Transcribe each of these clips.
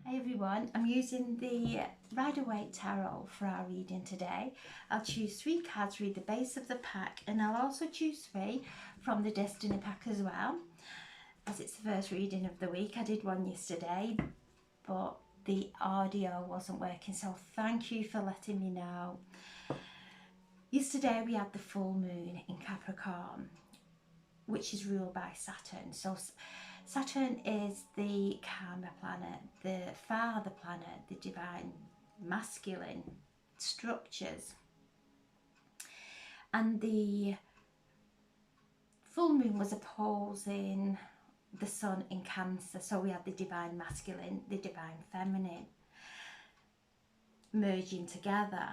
Hi everyone, I'm using the Rider-Waite Tarot for our reading today. I'll choose 3 cards, read the base of the pack, and I'll also choose 3 from the Destiny pack as well, as it's the first reading of the week. I did one yesterday, but the audio wasn't working, so thank you for letting me know. Yesterday we had the full moon in Capricorn, which is ruled by Saturn. So Saturn is the karma planet, the father planet, the divine masculine structures. And the full moon was opposing the sun in Cancer. So we had the divine masculine, the divine feminine merging together,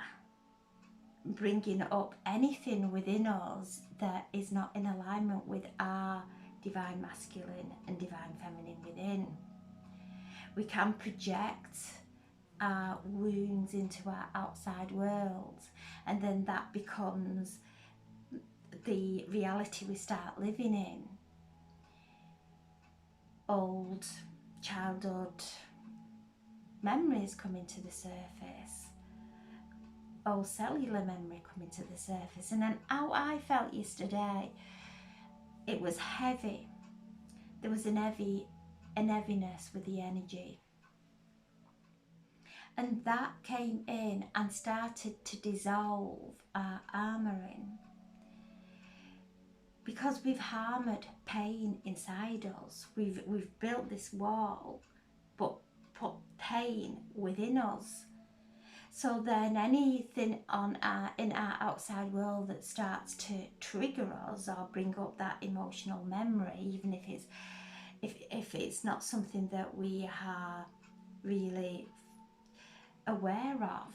bringing up anything within us that is not in alignment with our divine masculine and divine feminine within. We can project our wounds into our outside world, and then that becomes the reality we start living in. Old childhood memories coming to the surface, old cellular memory coming to the surface. And then how I felt yesterday, it was heavy. There was an heaviness with the energy. And that came in and started to dissolve our armouring. Because we've harmoured pain inside us, we've built this wall, but put pain within us. So then anything in our outside world that starts to trigger us or bring up that emotional memory, even if it's not something that we are really aware of,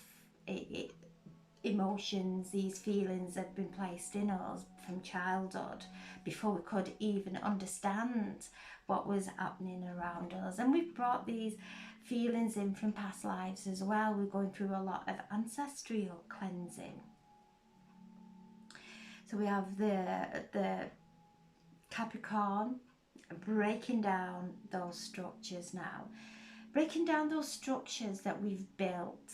emotions, these feelings have been placed in us from childhood before we could even understand what was happening around us. And we've brought these feelings in from past lives as well. We're going through a lot of ancestral cleansing. So we have the Capricorn breaking down those structures now. Breaking down those structures that we've built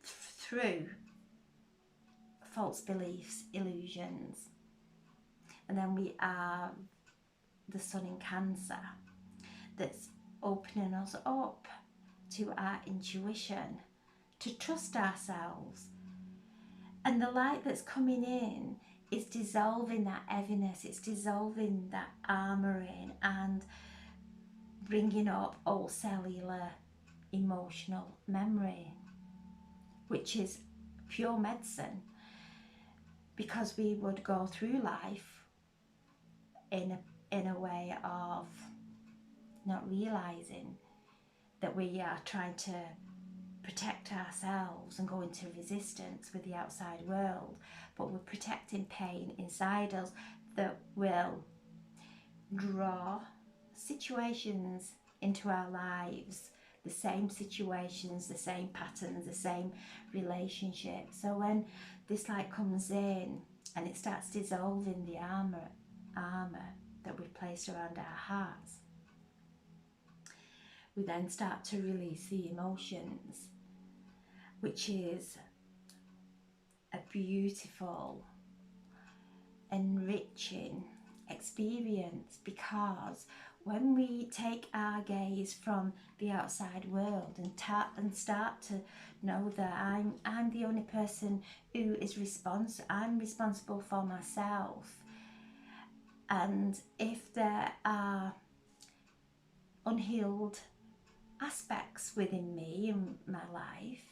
through false beliefs, illusions. And then we have the sun in Cancer that's opening us up to our intuition, to trust ourselves. And the light that's coming in is dissolving that heaviness, it's dissolving that armouring and bringing up old cellular emotional memory, which is pure medicine, because we would go through life in a way of not realising that we are trying to protect ourselves and go into resistance with the outside world, but we're protecting pain inside us that will draw situations into our lives, the same situations, the same patterns, the same relationships. So when this light comes in and it starts dissolving the armour that we've placed around our hearts, we then start to release the emotions, which is a beautiful, enriching experience, because when we take our gaze from the outside world and start to know that I'm the only person who is I'm responsible for myself, and if there are unhealed aspects within me in my life,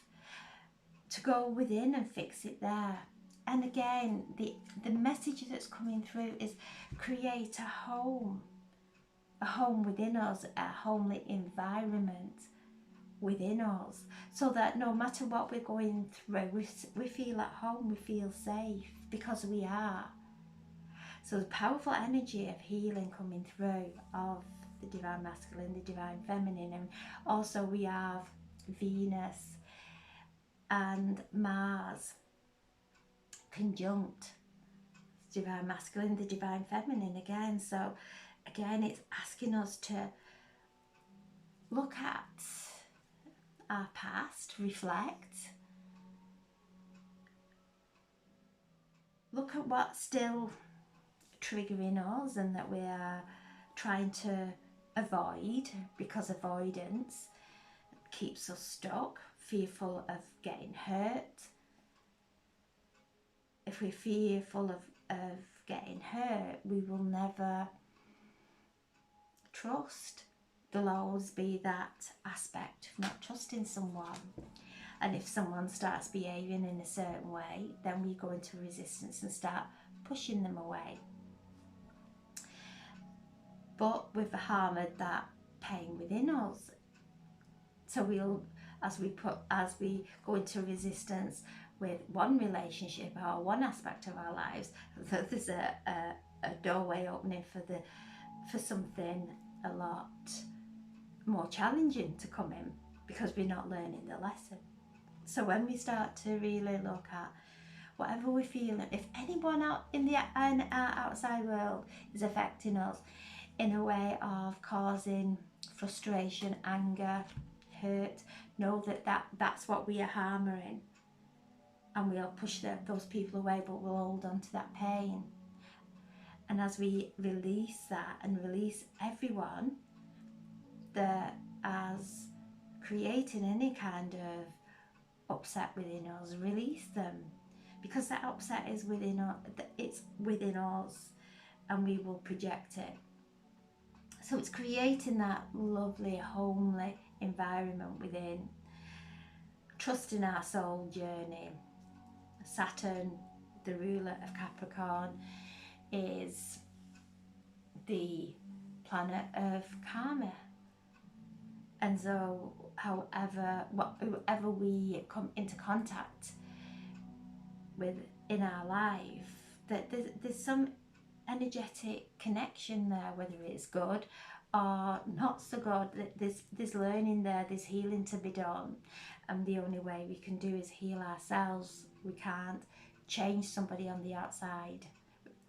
to go within and fix it there. And again, the message that's coming through is create a home within us, a homely environment within us, so that no matter what we're going through, we feel at home, we feel safe, because we are. So the powerful energy of healing coming through of the divine masculine, the divine feminine, and also we have Venus and Mars conjunct the divine masculine, the divine feminine again. So again, it's asking us to look at our past, reflect, look at what's still triggering us and that we are trying to avoid, because avoidance keeps us stuck, fearful of getting hurt. If we're fearful of getting hurt, we will never trust. There'll always be that aspect of not trusting someone. And if someone starts behaving in a certain way, then we go into resistance and start pushing them away. But we've harmed that pain within us. So we'll, as we go into resistance with one relationship or one aspect of our lives, there's a doorway opening for something a lot more challenging to come in, because we're not learning the lesson. So when we start to really look at whatever we're feeling, if anyone out in our outside world is affecting us in a way of causing frustration, anger, hurt, know that's what we are harming, and we'll push those people away, but we'll hold on to that pain. And as we release that and release everyone that has created any kind of upset within us, release them, because that upset is within us, it's within us, and we will project it. So it's creating that lovely, homely environment within, trusting our soul journey. Saturn, the ruler of Capricorn, is the planet of karma. And so whoever we come into contact with in our life, that there's some energetic connection there, whether it's good or not so good. There's learning there, there's healing to be done, and the only way we can do is heal ourselves. We can't change somebody on the outside.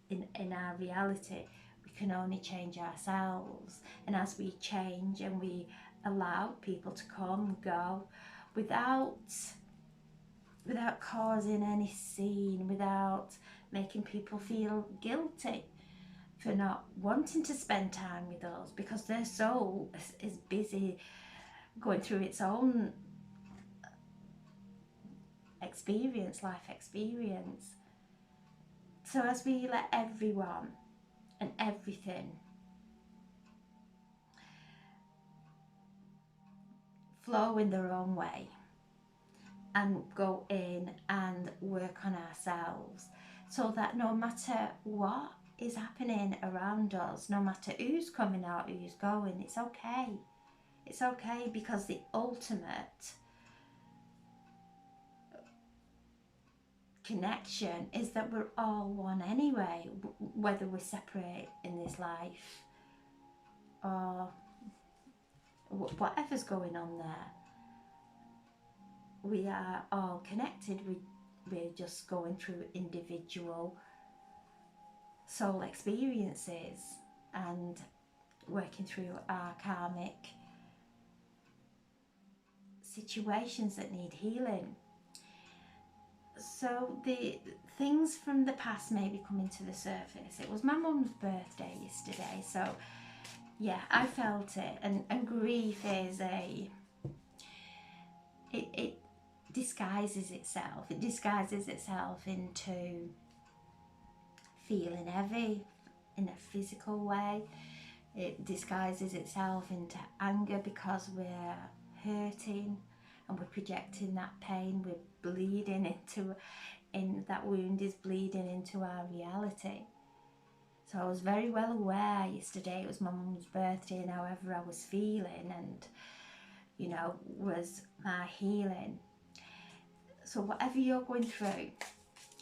In our reality, we can only change ourselves. And as we change and we allow people to come, go, without causing any scene, without making people feel guilty for not wanting to spend time with us, because their soul is busy going through its own life experience. So as we let everyone and everything flow in their own way and go in and work on ourselves, so that no matter what is happening around us, no matter who's coming out, who's going, it's okay. It's okay, because the ultimate connection is that we're all one anyway, whether we separate in this life or whatever's going on there. We are all connected. We're just going through individual soul experiences and working through our karmic situations that need healing. So the things from the past may be coming to the surface. It was my mum's birthday yesterday, so yeah, I felt it. And grief is it disguises itself. It disguises itself into feeling heavy in a physical way. It disguises itself into anger because we're hurting and we're projecting that pain. We're bleeding that wound is bleeding into our reality. So I was very well aware yesterday it was my mum's birthday, and however I was feeling and, was my healing. So whatever you're going through,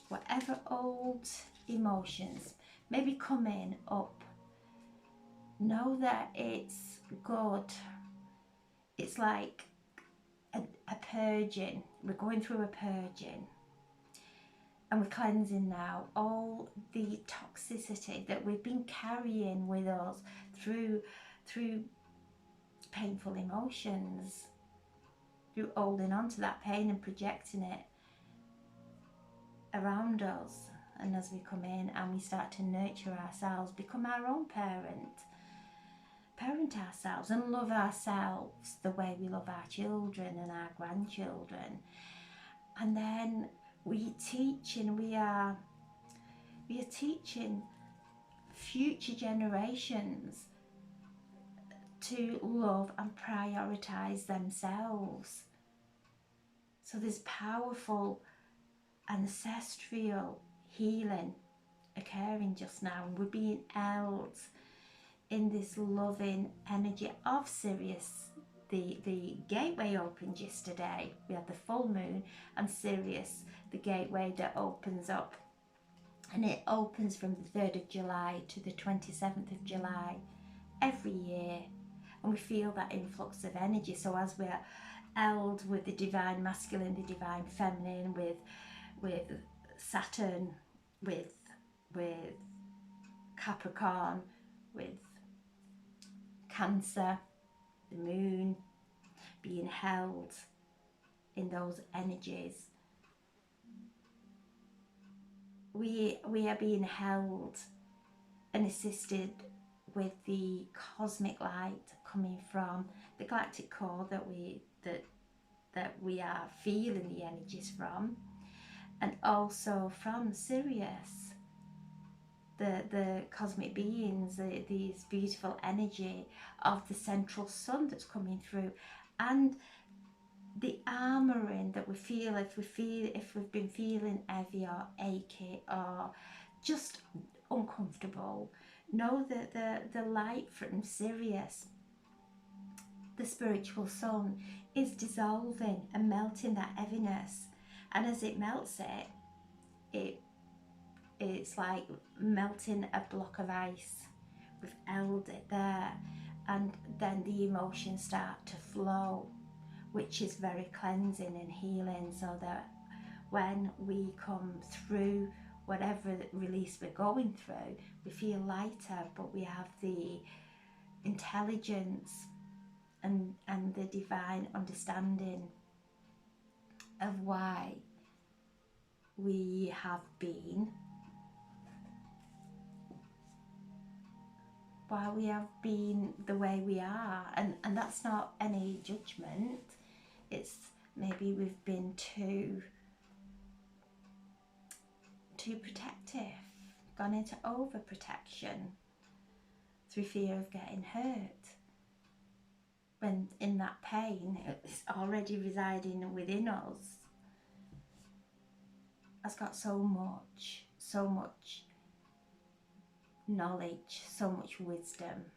whatever old emotions may be coming up, know that it's good. It's like a purging. We're going through a purging. And we're cleansing now all the toxicity that we've been carrying with us through painful emotions. through holding on to that pain and projecting it around us. And as we come in and we start to nurture ourselves, become our own parent ourselves and love ourselves the way we love our children and our grandchildren. And then we are teaching future generations to love and prioritize themselves. So there's powerful ancestral healing occurring just now, and we're being held in this loving energy of Sirius. The gateway opened yesterday. We had the full moon, and Sirius, the gateway that opens up, and it opens from the 3rd of July to the 27th of July every year, and we feel that influx of energy. So as we're held with the divine masculine, the divine feminine, with Saturn, with Capricorn, with Cancer, the moon, being held in those energies, we are being held and assisted with the cosmic light coming from the galactic core that we are feeling the energies from, and also from Sirius, the cosmic beings, these beautiful energy of the central sun that's coming through, and the armoring that we feel if we've been feeling heavy or achy or just uncomfortable. Know that the light from Sirius, the spiritual sun, is dissolving and melting that heaviness, and as it melts it's like melting a block of ice. We've held it there, and then the emotions start to flow, which is very cleansing and healing, so that when we come through whatever release we're going through, we feel lighter, but we have the intelligence and the divine understanding of why we have been the way we are, and that's not any judgment. It's maybe we've been too protective, gone into overprotection through fear of getting hurt, when in that pain it's already residing within us, has got so much knowledge, so much wisdom.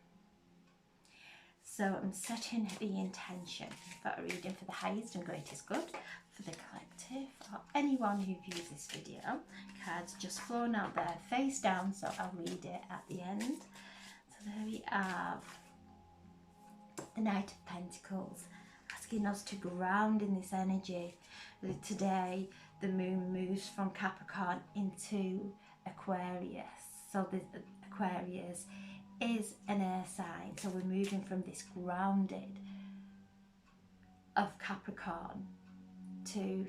So I'm setting the intention for a reading for the highest and greatest good for the collective, or anyone who views this video. Cards just flown out there face down, so I'll read it at the end. So there we have the Knight of Pentacles, asking us to ground in this energy. Today the moon moves from Capricorn into Aquarius, so the Aquarius is an air sign, so we're moving from this grounded of Capricorn to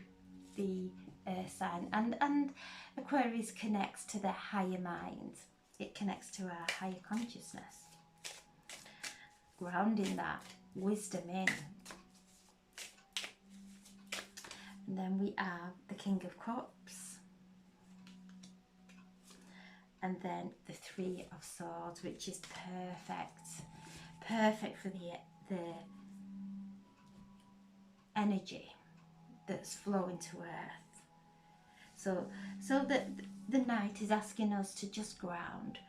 the air sign, and Aquarius connects to the higher mind. It connects to our higher consciousness, grounding that wisdom in. And then we have the King of Cups, and then the Three of Swords, which is perfect for the energy that's flowing to earth. So the Knight is asking us to just ground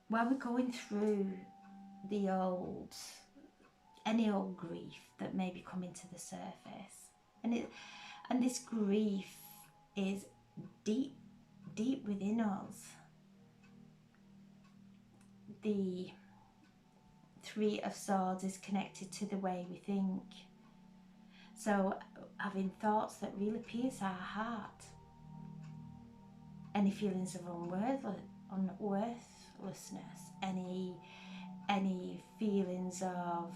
while we're going through any old grief that may be coming to the surface, and this grief is deep within us. The Three of Swords is connected to the way we think. So having thoughts that really pierce our heart, any feelings of unworthlessness, any feelings of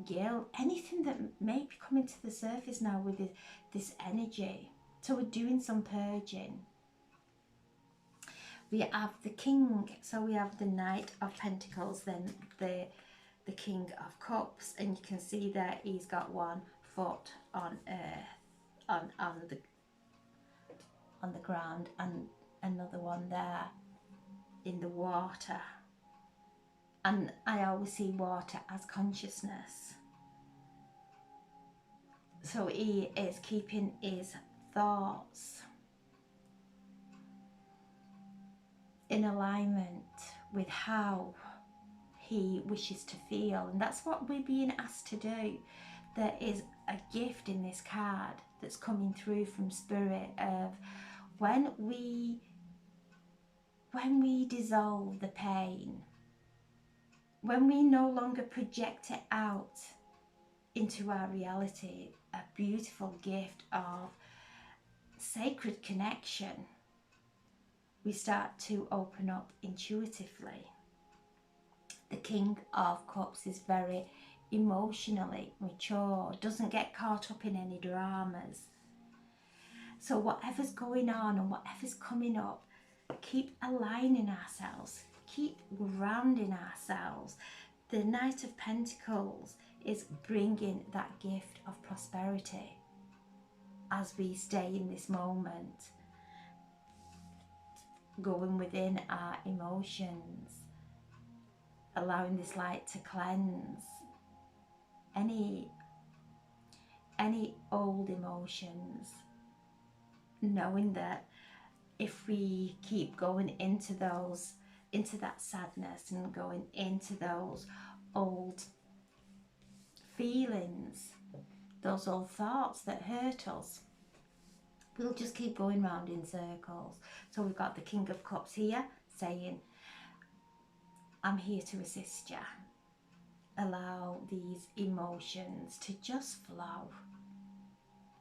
guilt, anything that may be coming to the surface now with this energy. So we're doing some purging. We have the King, so we have the Knight of Pentacles, then the King of Cups, and you can see that he's got one foot on earth, on the ground, and another one there in the water. And I always see water as consciousness. So he is keeping his thoughts in alignment with how he wishes to feel. And that's what we're being asked to do. There is a gift in this card that's coming through from Spirit of when we dissolve the pain, when we no longer project it out into our reality, a beautiful gift of sacred connection, we start to open up intuitively. The King of Cups is very emotionally mature, doesn't get caught up in any dramas. So whatever's going on and whatever's coming up, keep aligning ourselves, keep grounding ourselves. The Knight of Pentacles is bringing that gift of prosperity as we stay in this moment, going within our emotions, allowing this light to cleanse any old emotions, knowing that if we keep going into that sadness and going into those old feelings, those old thoughts that hurt us, we'll just keep going round in circles. So we've got the King of Cups here saying, I'm here to assist you. Allow these emotions to just flow,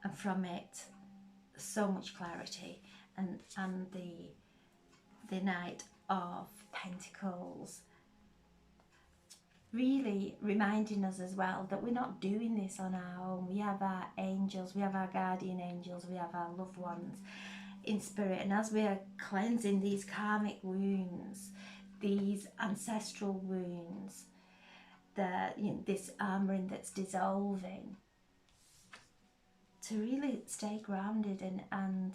and from it so much clarity. And the Knight of Pentacles really reminding us as well that we're not doing this on our own. We have our angels, we have our guardian angels, we have our loved ones in spirit, and as we are cleansing these karmic wounds, these ancestral wounds, this armouring that's dissolving, to really stay grounded and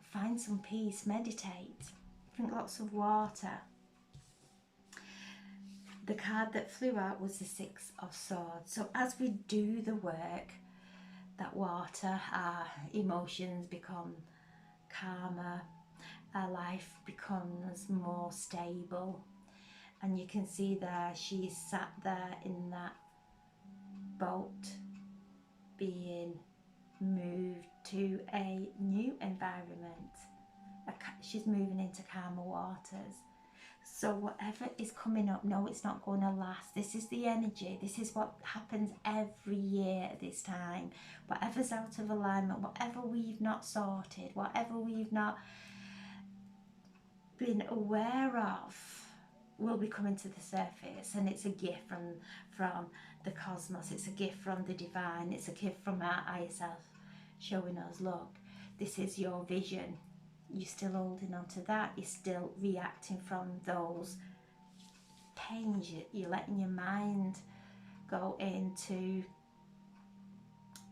find some peace, meditate, drink lots of water. The card that flew out was the Six of Swords. So as we do the work, that water, our emotions become calmer, our life becomes more stable. And you can see there, she's sat there in that boat being moved to a new environment. She's moving into calmer waters. So whatever is coming up, no, it's not going to last. This is the energy. This is what happens every year at this time. Whatever's out of alignment, whatever we've not sorted, whatever we've not been aware of, will be coming to the surface. And it's a gift from the cosmos. It's a gift from the divine. It's a gift from our higher self showing us, look, this is your vision. You're still holding on to that. You're still reacting from those pains. You're letting your mind go into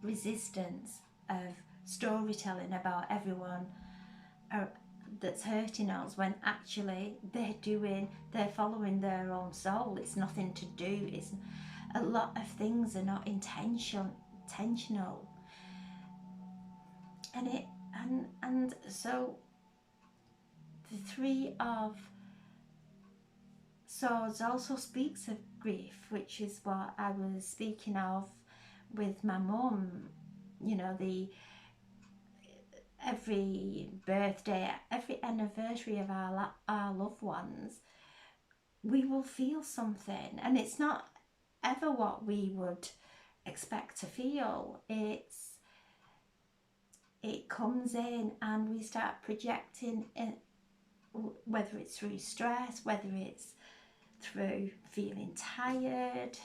resistance of storytelling about everyone that's hurting us, when actually they're following their own soul. It's nothing to do. It's a lot of things are not intentional, and so the Three of Swords also speaks of grief, which is what I was speaking of with my mum. You know, every birthday, every anniversary of our loved ones, we will feel something, and it's not ever what we would expect to feel. It comes in and we start projecting it, whether it's through stress, whether it's through feeling tired,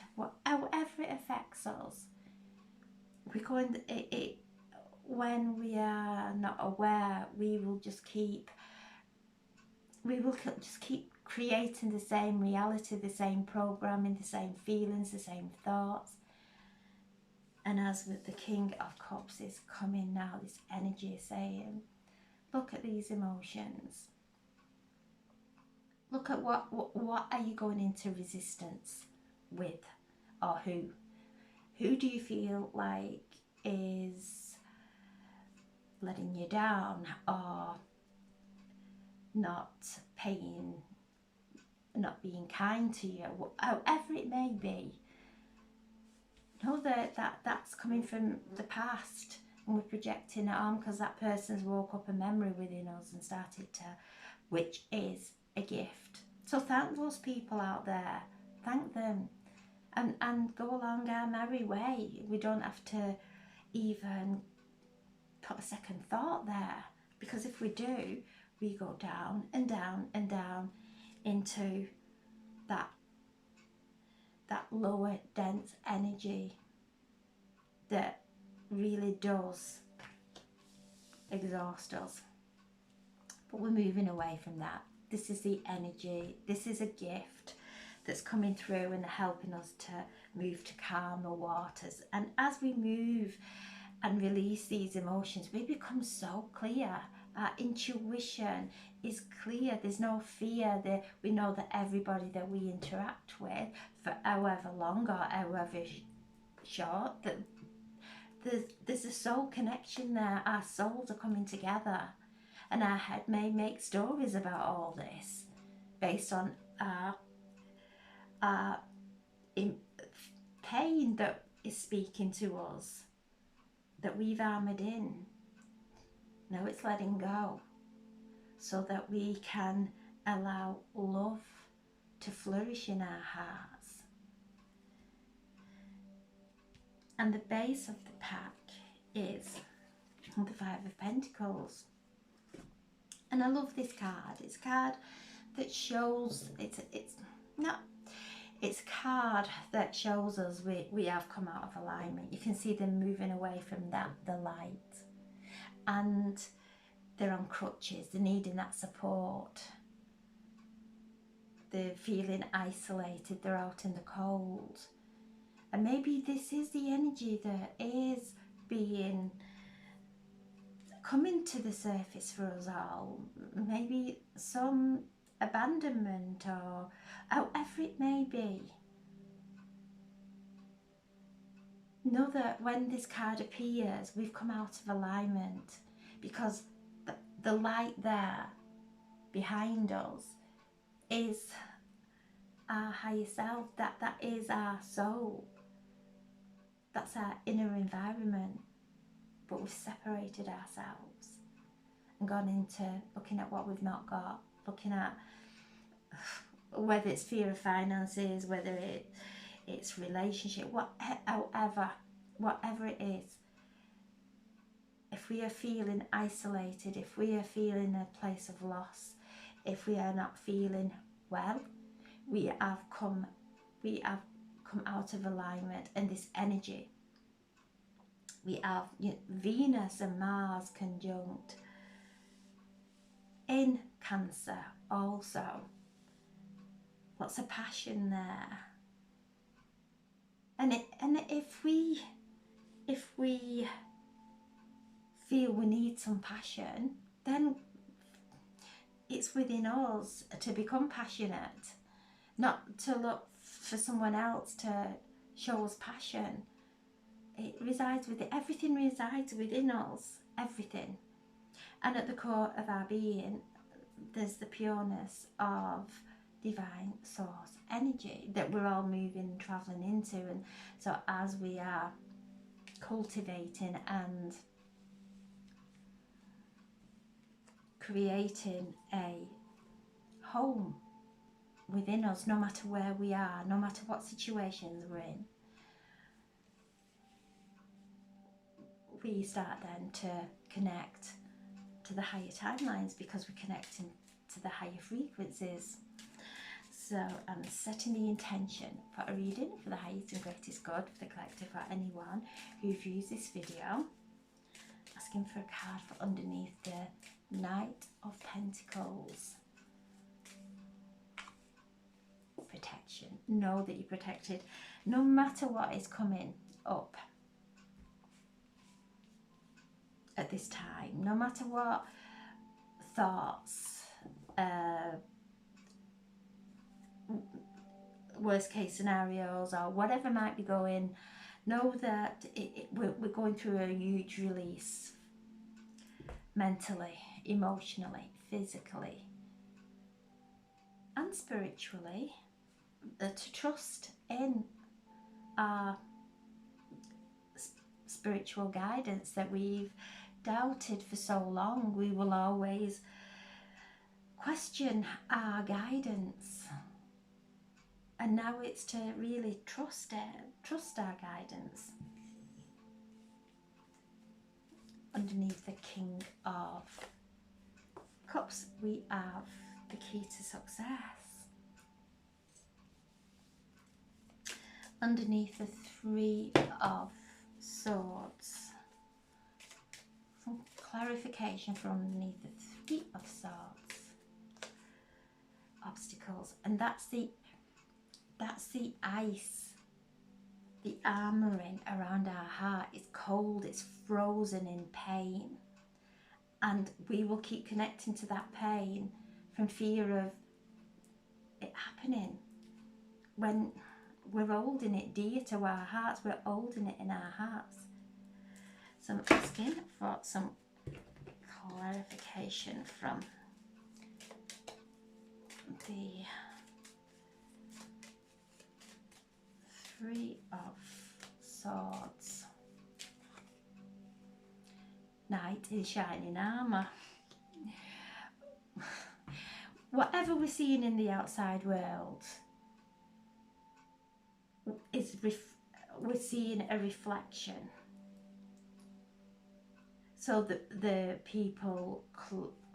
however it affects us. We go in it when we are not aware, we will just keep creating the same reality, the same programming, the same feelings, the same thoughts. And as with the King of Cups is coming now, this energy is saying, look at these emotions. Look at what are you going into resistance with, or who? Who do you feel like is letting you down, or not being kind to you, however it may be? Know that's coming from the past, and we're projecting it on because that person's woke up a memory within us and started to, which is a gift. So thank those people out there, thank them, and go along our merry way. We don't have to even put a second thought there, because if we do, we go down and down and down into that lower dense energy that really does exhaust us. But we're moving away from that. This is the energy, this is a gift that's coming through and helping us to move to calmer waters. And as we move and release these emotions, we become so clear. Our intuition is clear. There's no fear. We know that everybody that we interact with, for however long or however short, that there's a soul connection there. Our souls are coming together, and our head may make stories about all this based on our pain that is speaking to us, that we've armoured in. Now it's letting go, so that we can allow love to flourish in our hearts. And the base of the pack is the Five of Pentacles. And I love this card. It's a card that shows, it's a card that shows us we have come out of alignment. You can see them moving away from the light. And they're on crutches, they're needing that support. They're feeling isolated, they're out in the cold. And maybe this is the energy that is coming to the surface for us all. Maybe some abandonment, or however it may be. Know that when this card appears, we've come out of alignment, because the light there behind us is our higher self. That is our soul. That's our inner environment. But we've separated ourselves and gone into looking at what we've not got, looking at whether it's fear of finances, whether it's relationship, whatever it is. If we are feeling isolated, if we are feeling a place of loss, if we are not feeling well, we have come out of alignment. And this energy, we have Venus and Mars conjunct in Cancer also. Lots of passion there. And if we feel we need some passion, then it's within us to become passionate, not to look for someone else to show us passion. It resides within, everything resides within us, everything. And at the core of our being, there's the pureness of divine source energy that we're all moving and travelling into. And so as we are cultivating and creating a home within us, no matter where we are, no matter what situations we're in, we start then to connect to the higher timelines, because we're connecting to the higher frequencies. So I'm setting the intention for a reading for the highest and greatest good for the collective or anyone who views this video. Asking for a card for underneath the Knight of Pentacles. Protection. Know that you're protected no matter what is coming up at this time. No matter what thoughts, worst case scenarios or whatever might be going, know that we're going through a huge release mentally, emotionally, physically and spiritually, to trust in our spiritual guidance that we've doubted for so long. We will always question our guidance, and now it's to really trust our guidance. Underneath the King of Cups, we have the key to success. Underneath the Three of Swords, some clarification from underneath the Three of Swords. Obstacles, and that's the ice, the armouring around our heart. It's cold, it's frozen in pain, and we will keep connecting to that pain from fear of it happening. When we're holding it dear to our hearts, we're holding it in our hearts. So I'm asking for some clarification from the Three of Swords. Knight in shining armour. Whatever we're seeing in the outside world is we're seeing a reflection. So the people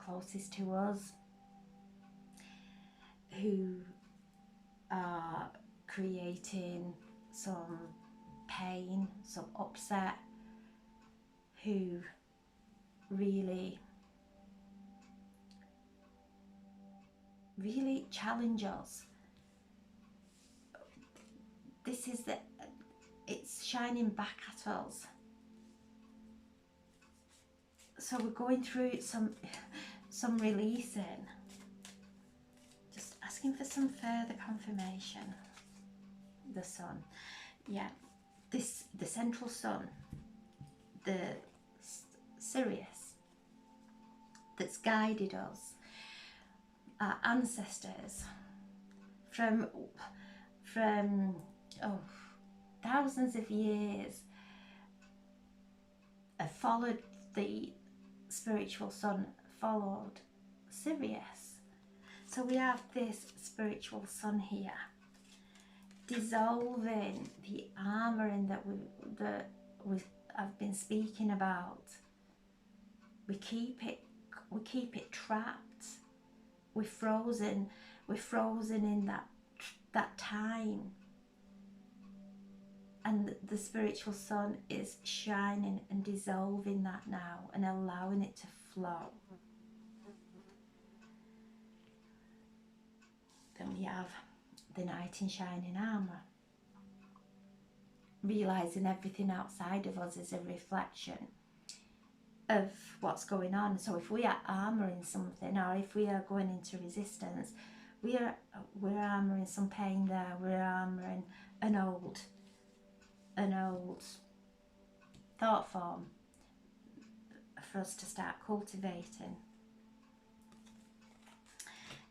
closest to us who are creating some pain, some upset, who really challenge us. This is it's shining back at us. So we're going through some releasing. Just asking for some further confirmation. The Sun, yeah, the central sun, the Sirius that's guided us, our ancestors from thousands of years have followed the spiritual sun, followed Sirius. So we have this spiritual sun here, dissolving the armouring that I've been speaking about. We keep it trapped. We're frozen in that time. And the spiritual sun is shining and dissolving that now and allowing it to flow. Then we have the Knight in shining armour, realising everything outside of us is a reflection of what's going on. So if we are armouring something, or if we are going into resistance, we're armouring some pain there. We're armouring an old thought form for us to start cultivating.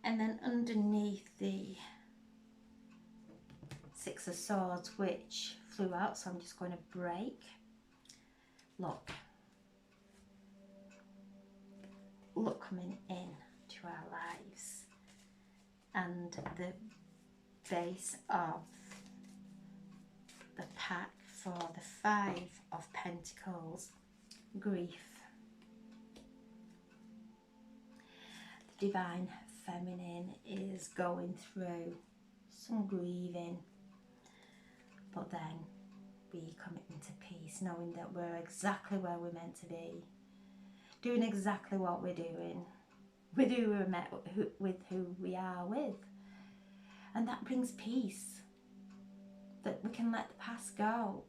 And then underneath the Six of Swords, which flew out, so I'm just going to break. Luck coming in to our lives, and the base of the pack for the Five of Pentacles, grief. The Divine Feminine is going through some grieving, but then we come into peace, knowing that we're exactly where we're meant to be, doing exactly what we're doing, with who we're met with, who we are with. And that brings peace, that we can let the past go.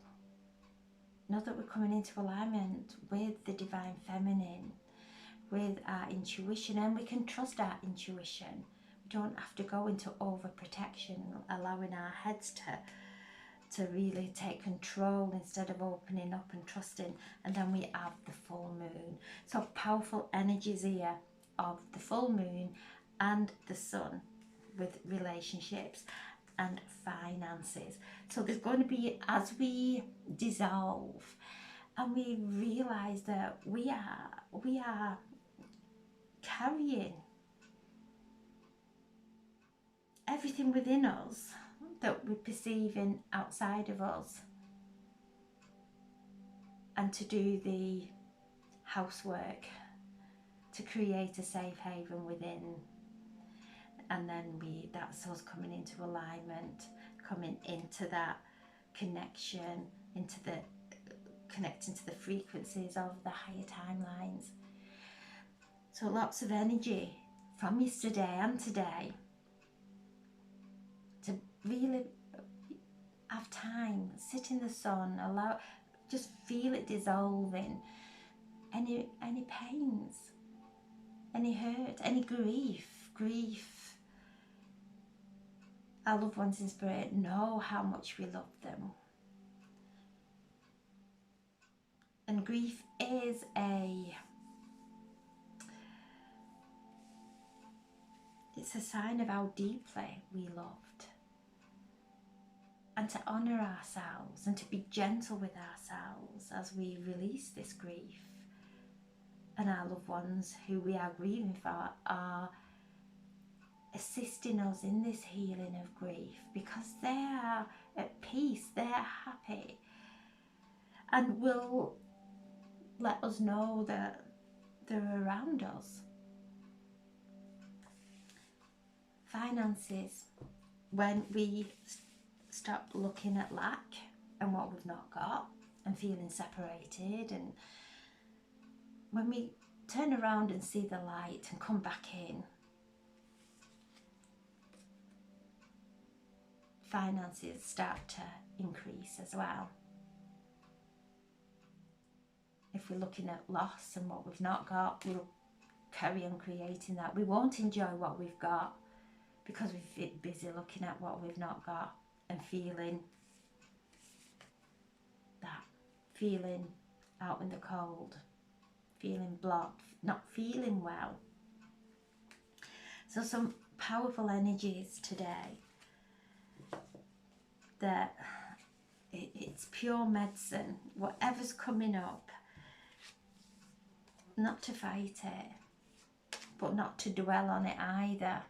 Know that we're coming into alignment with the divine feminine, with our intuition, and we can trust our intuition. We don't have to go into overprotection, allowing our heads to really take control instead of opening up and trusting. And then we have the full moon. So powerful energies here of the full moon and the sun with relationships and finances. So there's going to be, as we dissolve and we realize that we are carrying everything within us that we're perceiving outside of us, and to do the housework to create a safe haven within. And then that's us coming into alignment, coming into that connection, connecting to the frequencies of the higher timelines. So lots of energy from yesterday and today to really have time, sit in the sun, just feel it dissolving. Any pains, any hurt, any grief. Our loved ones in spirit know how much we love them. And grief is it's a sign of how deeply we loved. And to honour ourselves and to be gentle with ourselves as we release this grief. And our loved ones who we are grieving for are assisting us in this healing of grief, because they are at peace, they're happy, and will let us know that they're around us. Finances, when we stop looking at lack and what we've not got and feeling separated, and when we turn around and see the light and come back in, finances start to increase as well. If we're looking at loss and what we've not got, we'll carry on creating that. We won't enjoy what we've got because we've been busy looking at what we've not got and feeling that, feeling out in the cold, feeling blocked, not feeling well. So some powerful energies today that it's pure medicine. Whatever's coming up, not to fight it, but not to dwell on it either.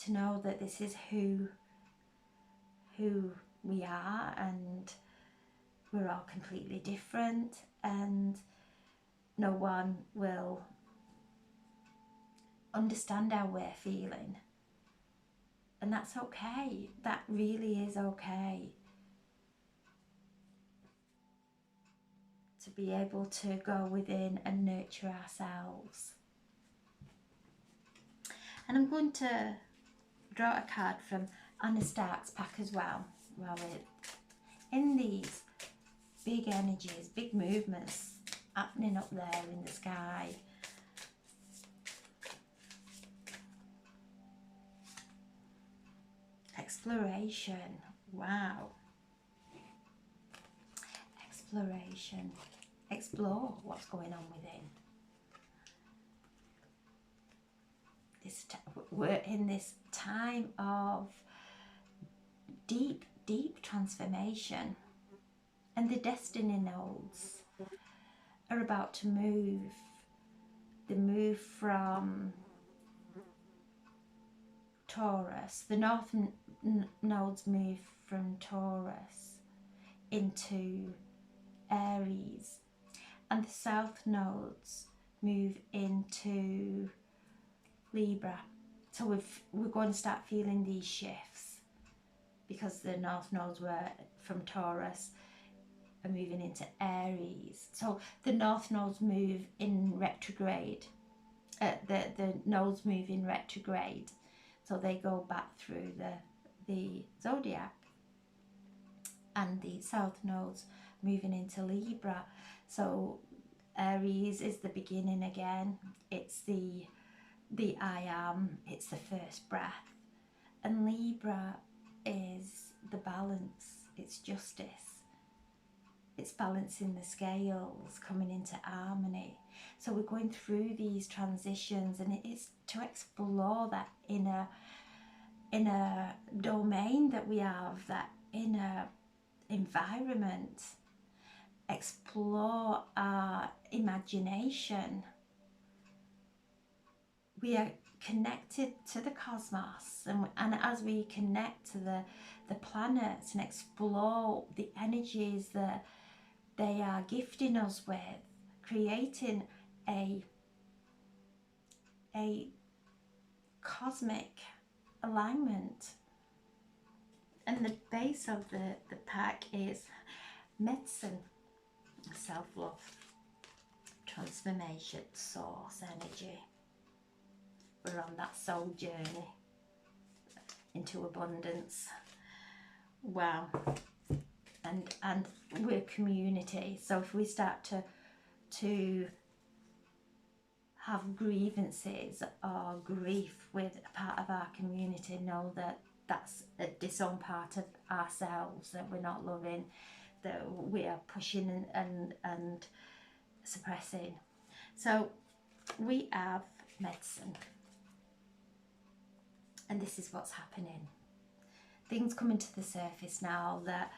To know that this is who we are, and we're all completely different, and no one will understand how we're feeling. And that's okay. That really is okay. To be able to go within and nurture ourselves. And I'm going to draw a card from Anna Stark's pack as well, while we're in these big energies, big movements happening up there in the sky. Exploration. Wow. Exploration. Explore what's going on within. We're in this time of deep transformation, and the destiny nodes are about to move. They move from Taurus. The north nodes move from Taurus into Aries, and the south nodes move into Libra. So we're going to start feeling these shifts. because the North Nodes were from Taurus are moving into Aries. So the North Nodes move in retrograde. The nodes move in retrograde, so they go back through the zodiac, and the South Nodes moving into Libra. So Aries is the beginning again. It's the I am. It's the first breath, and Libra is the balance. It's justice. It's balancing the scales, coming into harmony. So we're going through these transitions, and it's to explore that inner domain that we have, that inner environment. Explore our imagination. We are connected to the cosmos, and as we connect to the planets and explore the energies that they are gifting us with, creating a cosmic alignment. And the base of the pack is medicine, self-love, transformation, source energy. We're on that soul journey into abundance. Wow. And we're community. So if we start to have grievances or grief with a part of our community, know that that's a disowned part of ourselves, that we're not loving, that we are pushing and suppressing. So we have medicine, and this is what's happening. Things coming to the surface now, that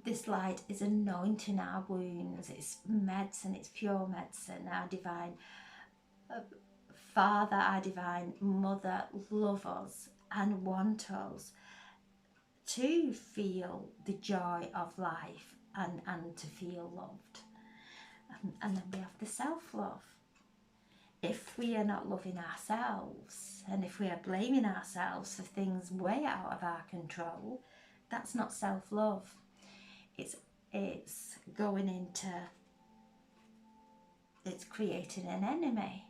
this light is anointing our wounds. It's medicine, it's pure medicine. Our divine Father, our divine Mother love us and want us to feel the joy of life and to feel loved. And then we have the self-love. If we are not loving ourselves, and if we are blaming ourselves for things way out of our control, that's not self-love. It's going into, it's creating an enemy.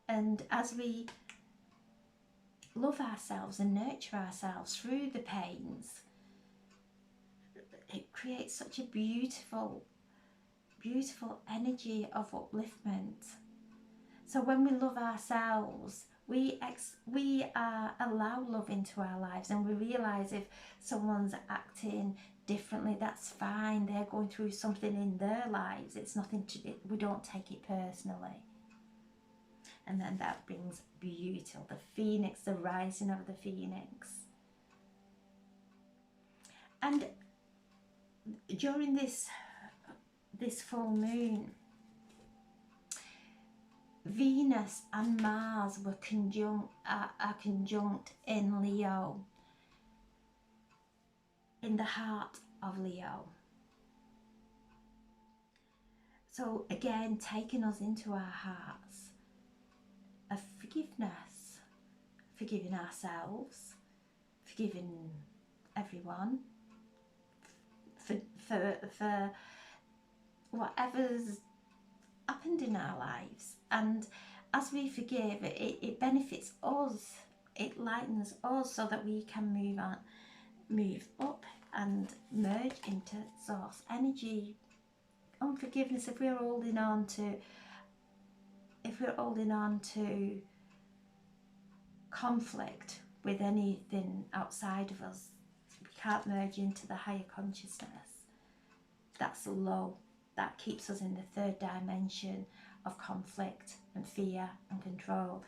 And as we love ourselves and nurture ourselves through the pains, it creates such a beautiful, beautiful energy of upliftment. So when we love ourselves, we allow love into our lives, and we realise if someone's acting differently, that's fine. They're going through something in their lives. It's nothing to, we don't take it personally. And then that brings beauty, the phoenix, the rising of the phoenix. And during this full moon, Venus and Mars were are conjunct in Leo, in the heart of Leo. So again, taking us into our hearts of forgiveness, forgiving ourselves, forgiving everyone, for whatever's happened in our lives. And as we forgive, it benefits us, it lightens us, so that we can move up and merge into source energy. Unforgiveness, if we're holding on to conflict with anything outside of us, we can't merge into the higher consciousness. That's low. That keeps us in the third dimension of conflict and fear and control.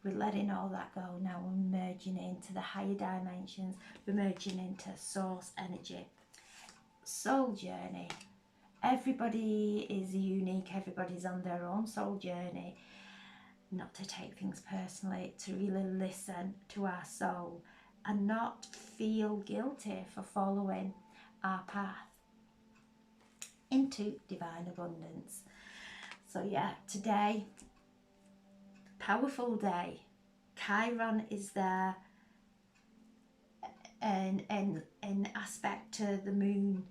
We're letting all that go now. We're merging into the higher dimensions. We're merging into source energy. Soul journey. Everybody is unique. Everybody's on their own soul journey. Not to take things personally, to really listen to our soul and not feel guilty for following our path into divine abundance. So yeah, today, powerful day. Chiron is there, in aspect to the moon.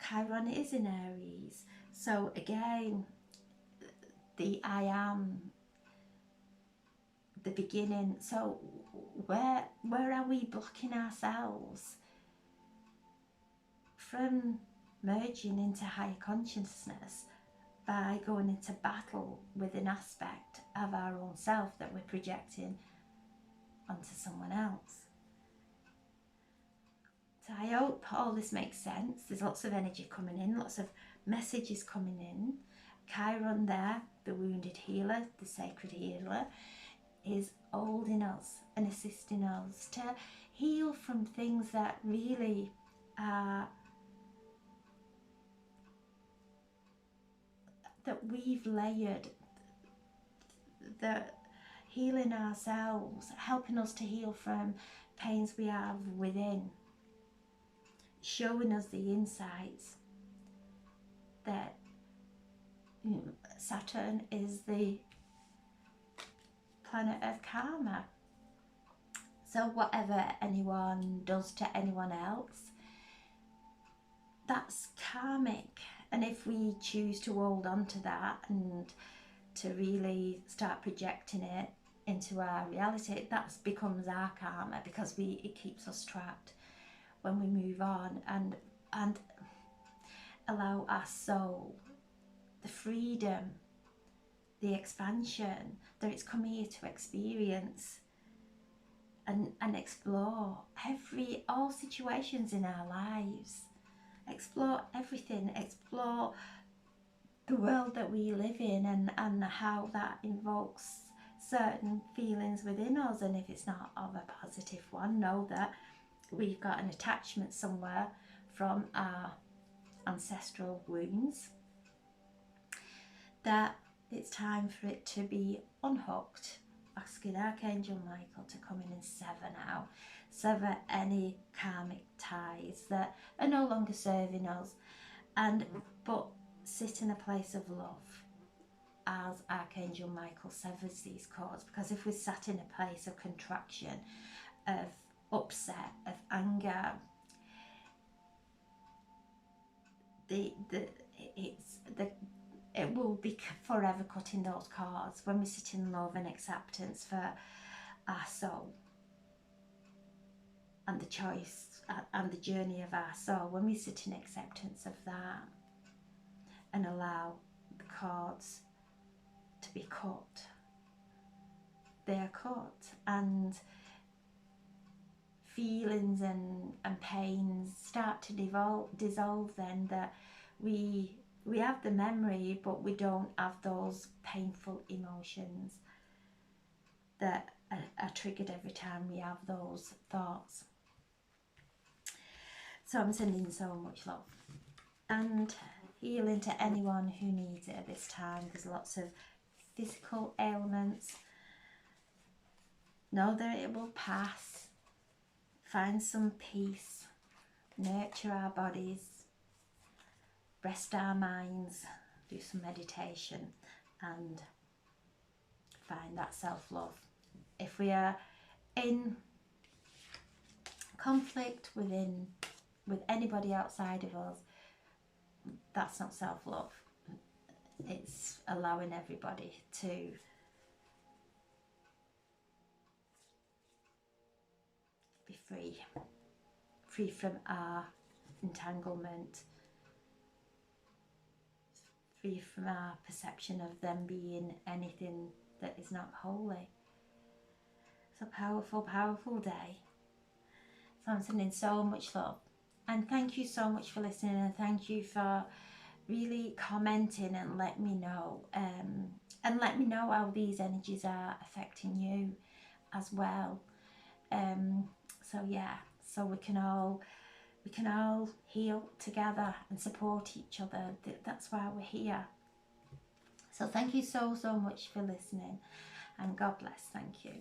Chiron is in Aries, so again, the I am, the beginning. So where are we blocking ourselves from merging into higher consciousness by going into battle with an aspect of our own self that we're projecting onto someone else? So I hope all this makes sense. There's lots of energy coming in, lots of messages coming in. Chiron there, the wounded healer, the sacred healer, is holding us and assisting us to heal from things that really are, that we've layered, that healing ourselves, helping us to heal from pains we have within, showing us the insights that Saturn is the planet of karma. So whatever anyone does to anyone else, that's karmic. And if we choose to hold on to that and to really start projecting it into our reality, that becomes our karma, because it keeps us trapped. When we move on and allow our soul the freedom, the expansion that it's come here to experience and explore all situations in our lives, explore everything, explore the world that we live in, and how that invokes certain feelings within us. And if it's not of a positive one, know that we've got an attachment somewhere from our ancestral wounds, that it's time for it to be unhooked. Asking Archangel Michael to come in and sever any karmic ties that are no longer serving us, but sit in a place of love as Archangel Michael severs these cords. Because if we're sat in a place of contraction, of upset, of anger, it will be forever cutting those cords. When we sit in love and acceptance for our soul and the choice and the journey of our soul, when we sit in acceptance of that and allow the cords to be cut, they are cut. And feelings and pains start to dissolve then, that we have the memory, but we don't have those painful emotions that are triggered every time we have those thoughts. So I'm sending so much love and healing to anyone who needs it at this time. There's lots of physical ailments. Know that it will pass. Find some peace. Nurture our bodies. Rest our minds. Do some meditation and find that self-love. If we are in conflict with anybody outside of us, that's not self-love. It's allowing everybody to be free from our entanglement, free from our perception of them being anything that is not holy. It's a powerful, powerful day. So I'm sending so much love. And thank you so much for listening, and thank you for really commenting and let me know. And let me know how these energies are affecting you as well. So yeah, so we can all heal together and support each other. That's why we're here. So thank you so much for listening, and God bless. Thank you.